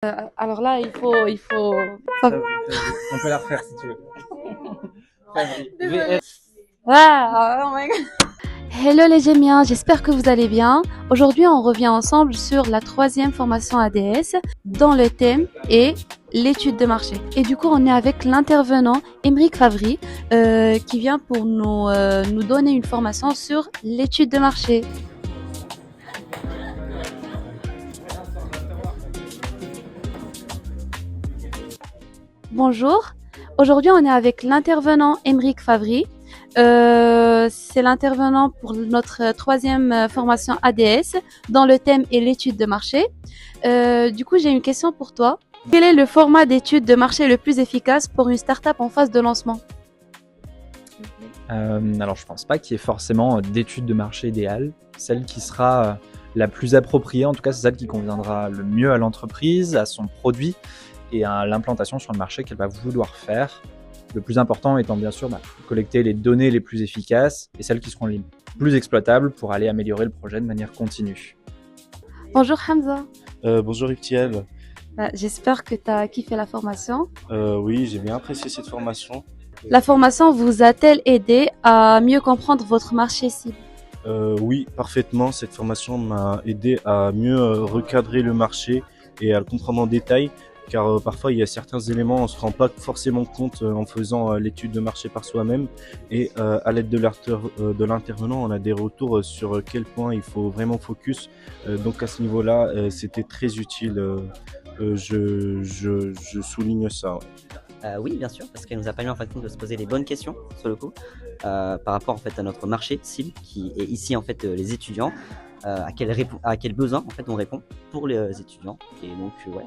Alors là, il faut. On peut la refaire si tu veux. Désolée. Ah, oh my God. Hello les Gémiens, j'espère que vous allez bien. Aujourd'hui, on revient ensemble sur la troisième formation ADS dont le thème est l'étude de marché. Et du coup, on est avec l'intervenant Émeric Favry qui vient pour nous donner une formation sur l'étude de marché. Bonjour, aujourd'hui on est avec l'intervenant Émeric Favry. C'est l'intervenant pour notre troisième formation ADS dont le thème est l'étude de marché. Du coup, j'ai une question pour toi. Quel est le format d'étude de marché le plus efficace pour une start-up en phase de lancement? Alors, je pense pas qu'il y ait forcément d'étude de marché idéale. Celle qui sera la plus appropriée, en tout cas, c'est celle qui conviendra le mieux à l'entreprise, à son produit et à l'implantation sur le marché qu'elle va vouloir faire. Le plus important étant bien sûr collecter les données les plus efficaces et celles qui seront les plus exploitables pour aller améliorer le projet de manière continue. Bonjour Hamza. Bonjour Iptiel. J'espère que tu as kiffé la formation. Oui, j'ai bien apprécié cette formation. La formation vous a-t-elle aidé à mieux comprendre votre marché cible? Oui, parfaitement. Cette formation m'a aidé à mieux recadrer le marché et à le comprendre en détail. Car parfois il y a certains éléments, on ne se rend pas forcément compte en faisant l'étude de marché par soi-même. Et à l'aide de l'intervenant, on a des retours sur quel point il faut vraiment focus. Donc à ce niveau-là, c'était très utile. Je souligne ça. Ouais. Oui, bien sûr, parce qu'elle nous a permis en fait de se poser les bonnes questions sur le coup, par rapport en fait à notre marché cible, qui est ici en fait les étudiants. À quel besoin en fait on répond pour les étudiants, et donc ouais,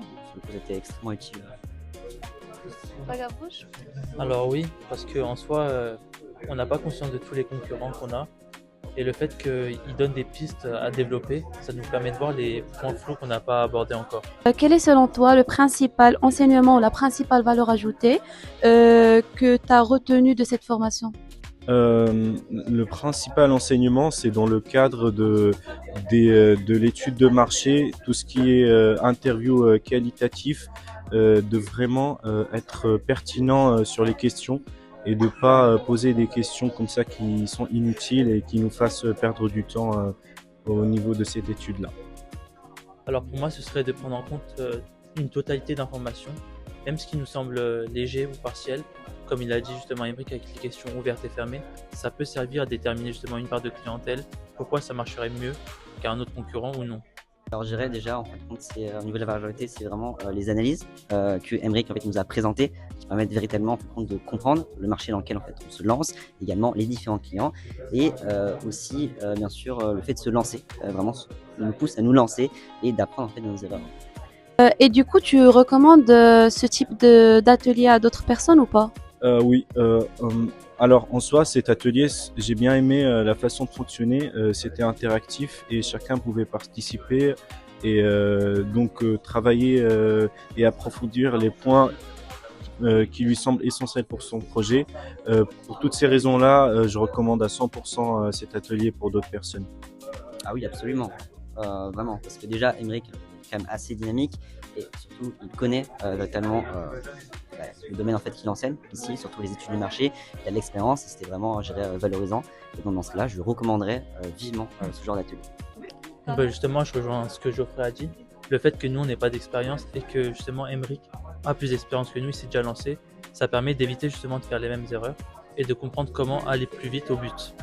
c'était extrêmement utile. Alors oui, parce qu'en soi, on n'a pas conscience de tous les concurrents qu'on a, et le fait qu'ils donnent des pistes à développer, ça nous permet de voir les points flous qu'on n'a pas abordés encore. Quel est selon toi le principal enseignement ou la principale valeur ajoutée que tu as retenu de cette formation? Le principal enseignement, c'est dans le cadre de l'étude de marché, tout ce qui est interview qualitatif, de vraiment être pertinent sur les questions et de pas poser des questions comme ça qui sont inutiles et qui nous fassent perdre du temps au niveau de cette étude-là. Alors pour moi, ce serait de prendre en compte une totalité d'informations, même ce qui nous semble léger ou partiel. Comme il a dit justement Émeric, avec les questions ouvertes et fermées, ça peut servir à déterminer justement une part de clientèle, pourquoi ça marcherait mieux qu'un autre concurrent ou non. Alors je dirais déjà en fait, c'est, au niveau de la valeur ajoutée, c'est vraiment les analyses que Émeric en fait nous a présentées, qui permettent véritablement en fait, de comprendre le marché dans lequel en fait on se lance, également les différents clients, et aussi bien sûr le fait de se lancer, vraiment nous pousse à nous lancer et d'apprendre en fait de nos erreurs. Et du coup, tu recommandes ce type d'atelier à d'autres personnes ou pas? Oui, alors en soi cet atelier, j'ai bien aimé la façon de fonctionner, c'était interactif et chacun pouvait participer et donc travailler et approfondir les points qui lui semblent essentiels pour son projet. Pour toutes ces raisons-là, je recommande à 100% cet atelier pour d'autres personnes. Ah oui, absolument, vraiment, parce que déjà Émeric est quand même assez dynamique et surtout il connaît totalement le domaine en fait qu'il enseigne ici, surtout les études de marché. Il a de l'expérience et c'était vraiment, je dirais, valorisant. Et donc dans ce cas-là, je recommanderais vivement ce genre d'atelier. Bah justement, je rejoins ce que Geoffrey a dit. Le fait que nous, on n'ait pas d'expérience et que justement Émeric a plus d'expérience que nous, il s'est déjà lancé, ça permet d'éviter justement de faire les mêmes erreurs et de comprendre comment aller plus vite au but.